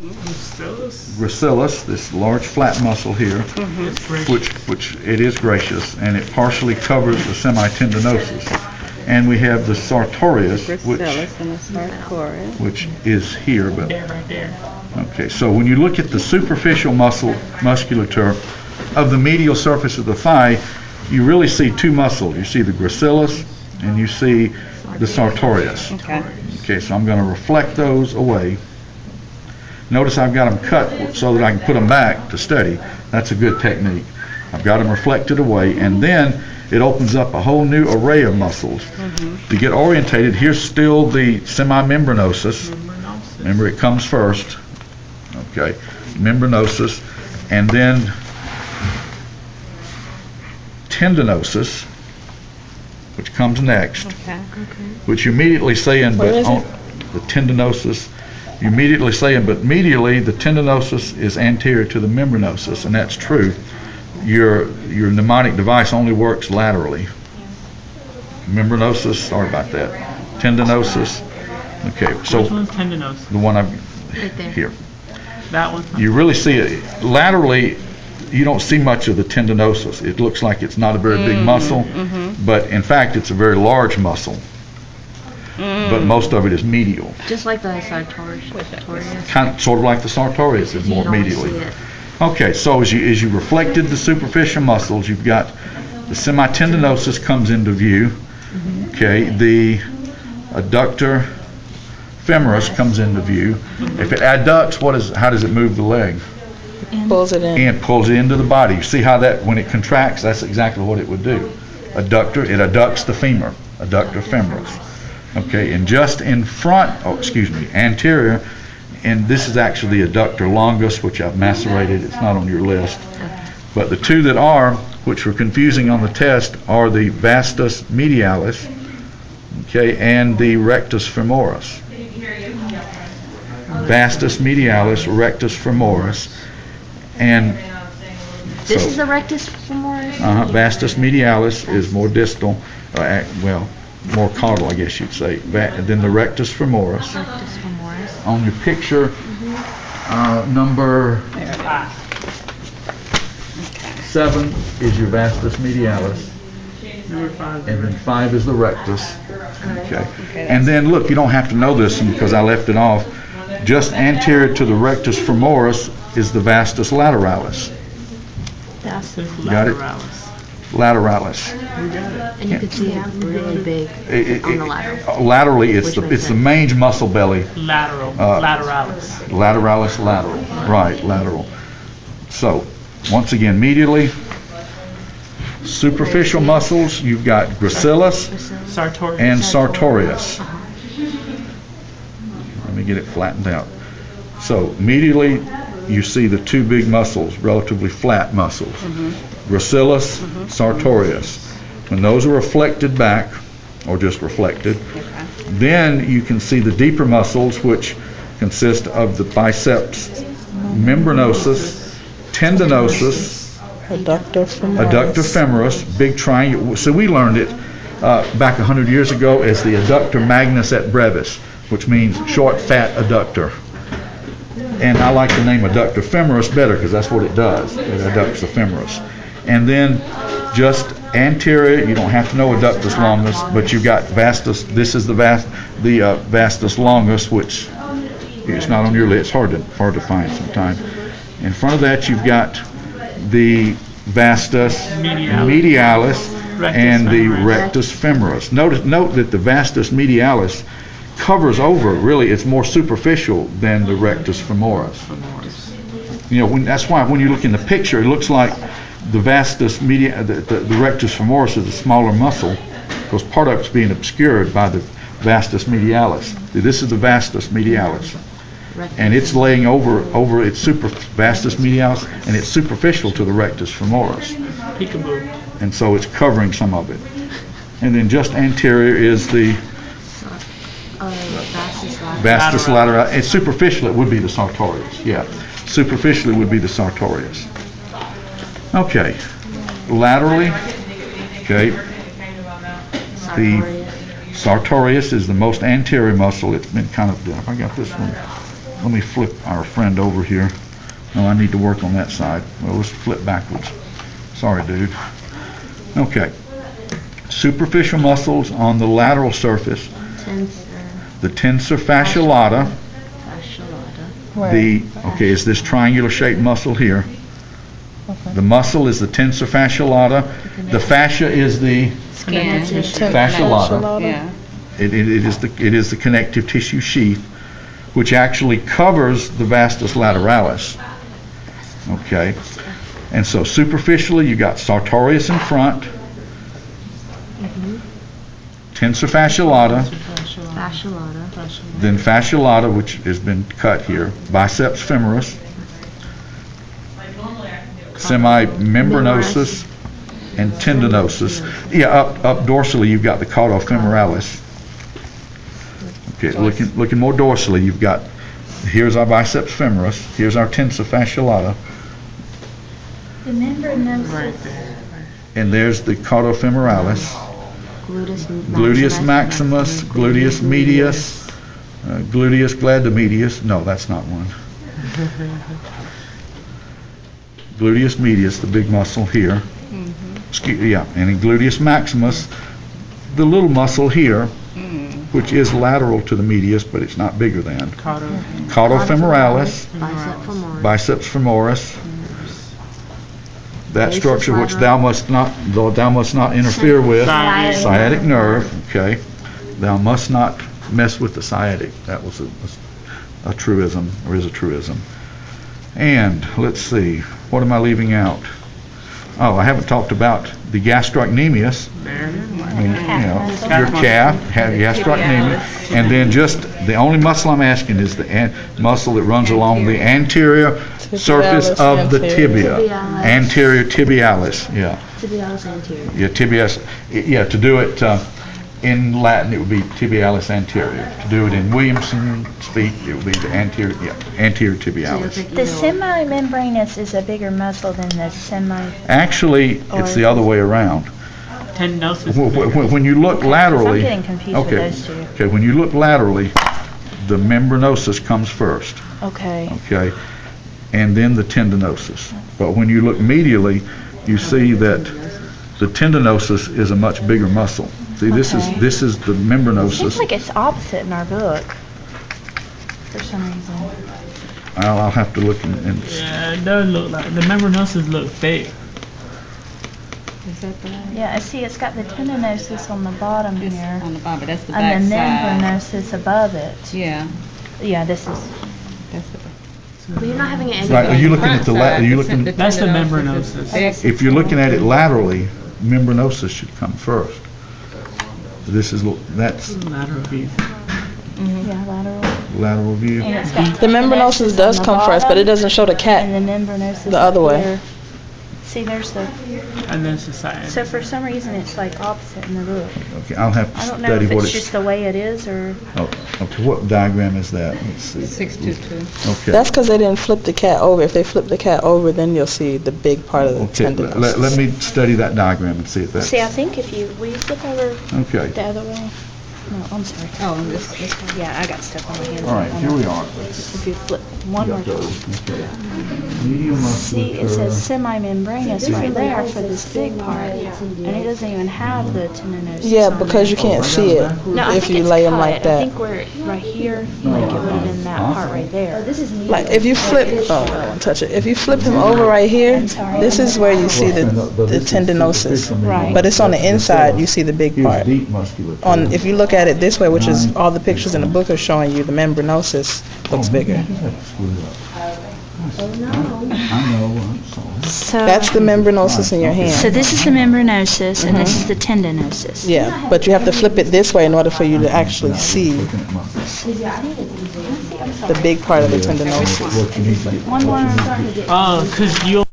gracilis, this large flat muscle here, which it is gracious, and it partially covers the semitendinosus. And we have the sartorius, which is here, but okay. So when you look at the superficial musculature of the medial surface of the thigh, you really see two muscles. You see the gracilis and you see the sartorius. Okay, so I'm going to reflect those away. Notice I've got them cut so that I can put them back to study. That's a good technique. I've got them reflected away, and then it opens up a whole new array of muscles. To get orientated, here's still the semimembranosus. Remember, it comes first. Okay, membranosus, and then tendinosus, which comes next, which you immediately saying, but on the tendinosus, you immediately saying, but medially the tendinosus is anterior to the membranosus, and that's true. Your mnemonic device only works laterally. Membranosus, sorry about that. Tendinosus. Okay, so which one's tendinosus? The one I've right there. Here. That one. You really see it laterally. You don't see much of the tendinosus. It looks like it's not a very big muscle, but in fact it's a very large muscle. But most of it is medial. Just like the sartorius. Sort of like the sartorius is more medially. Okay, so as you reflected the superficial muscles, you've got the semitendinosus comes into view. Okay, the adductor femoris comes into view. If it adducts, how does it move the leg? Pulls it in. And pulls it into the body. You see how that, when it contracts, that's exactly what it would do. Adductor, it adducts the femur, adductor femoris. Okay, and just in front, anterior, and this is actually the adductor longus, which I've macerated. It's not on your list. But the two that are, which were confusing on the test, are the vastus medialis, okay, and the rectus femoris. Vastus medialis, rectus femoris. And this is the rectus femoris? Vastus medialis is more distal, more caudal, I guess you'd say, than the rectus femoris. Rectus femoris. On your picture, number 7 is your vastus medialis, and then 5 is the rectus. Okay. And then look, you don't have to know this because I left it off. Just anterior to the rectus femoris is the vastus lateralis. Got it? Lateralis. And you can see it really big on the lateral. Laterally, it's the mange muscle belly. Lateralis. Lateralis, lateral. Right, lateral. So, once again, medially, superficial muscles, you've got gracilis and sartorius. Let me get it flattened out. So, medially, you see the two big muscles, relatively flat muscles. Gracilis, sartorius. When those are reflected back, or just reflected, then you can see the deeper muscles, which consist of the biceps membranosus, tendinosus, adductor femoris, big triangle. So we learned it back 100 years ago as the adductor magnus et brevis, which means short, fat adductor. And I like the name adductor femoris better because that's what it does. It adducts the femoris. And then just anterior, you don't have to know adductus longus, but you've got vastus. This is the vastus longus, which is not on your list. It's hard to find sometimes. In front of that, you've got the vastus medialis and the rectus femoris. Note that the vastus medialis covers over. Really, it's more superficial than the rectus femoris. That's why when you look in the picture, it looks like the vastus the rectus femoris is a smaller muscle because part of it's being obscured by the vastus medialis. This is the vastus medialis, and it's laying over its vastus medialis, and it's superficial to the rectus femoris. And so it's covering some of it. And then just anterior is the vastus lateralis. And superficial it would be the sartorius. Yeah, superficially would be the sartorius. Okay, laterally, okay, the sartorius is the most anterior muscle. It's been kind of, I got this one let me flip our friend over here. No, I need to work on that side. Well, let's flip backwards. Sorry, dude. Okay. Superficial muscles on the lateral surface. The tensor fasciolata. Okay, is this triangular shaped muscle here. The muscle is the tensor fasciolata. The fascia is the fasciolata. Yeah. It is the connective tissue sheath, which actually covers the vastus lateralis. Okay, and so superficially you got sartorius in front, tensor fasciolata, then fasciolata, which has been cut here, biceps femoris, semimembranosus, and tendinosus. Yeah, up dorsally you've got the cauda femoralis. Okay, looking more dorsally, you've got, here's our biceps femoris, here's our tensor fasciolata, Right there. and there's the cauda femoralis, gluteus maximus, gluteus medius, gluteus gladomedius. No, that's not one. Gluteus medius, the big muscle here. Yeah, and in gluteus maximus, the little muscle here, which is lateral to the medius, but it's not bigger than. Cauda femoralis, biceps femoris. That structure which thou must not interfere with, sciatic nerve. Okay, thou must not mess with the sciatic. That was a truism, or is a truism. And let's see, what am I leaving out? Oh, I haven't talked about the gastrocnemius. Your calf, gastrocnemius, and then just the only muscle I'm asking is the muscle that runs along the anterior surface of the tibia, anterior tibialis. Yeah. Tibialis anterior. Yeah, tibialis. Yeah, to do it in Latin, it would be tibialis anterior. To do it in Williamson speak, it would be the anterior tibialis. The semimembranous is a bigger muscle than the Actually, it's the other way around. Tendinosus. When you look laterally, I'm getting confused with those two. Okay, when you look laterally, the membranosus comes first. Okay. Okay, and then the tendinosus. But when you look medially, you see that the tendinosus is a much bigger muscle. See, this is the membranosus. Seems like it's opposite in our book for some reason. I'll have to look and Yeah, it does look like the membranosus look thick. Is that the one? Yeah, I see it's got the tendinosus on the bottom It's here, on the bottom, but that's the back and the side. membranosus above it. Yeah, Yeah, this is. that's the. But you're not having it right. Are you looking at the Are you looking? That's the membranosus. If you're looking at it laterally, membranosus should come first. This is that's Lateral view. Yeah, lateral view. And it's got The membranosus does come first, but it doesn't show the cat. And the membranosus the other up way. here. See, there's the. And then society. So for some reason, it's like opposite in the book. Okay, I'll have to I don't know study if what it's just the way it is or. Oh, okay. What diagram is that? Let's see. 622. Okay. That's because they didn't flip the cat over. If they flip the cat over, then you'll see the big part of the Okay. tendinosis. Let me study that diagram and see if that's. See, I think if you will you flip over Okay. the other way. No, I'm sorry. Oh, this one. Yeah, I got stuff on my hands. All right. Here we are. If you flip one more time. Okay. Medial See, it says musculature. semimembranous right there for this big part, and it doesn't even have the tendinosus. Yeah, on because you it. can't see it No, I if think you it's lay them cut. like I that. think we're right here, like it would have been that part right there. Like if you flip, oh, I don't want to touch it. If you flip him over right here, this is where you see the tendinosus. Right. But it's on the inside. You see the big Here's part. deep musculature. On if you look at it this way, which is all the pictures in the book are showing you, the membranosus looks bigger. I know. I'm sorry. So, That's the membranosus in your so hand. this is the membranosus, and this is the tendinosus. Yeah, but you have to flip it this way in order for you to actually see Looking at muscles. the big part of the tendinosus. What you need to get. One more. Oh, because you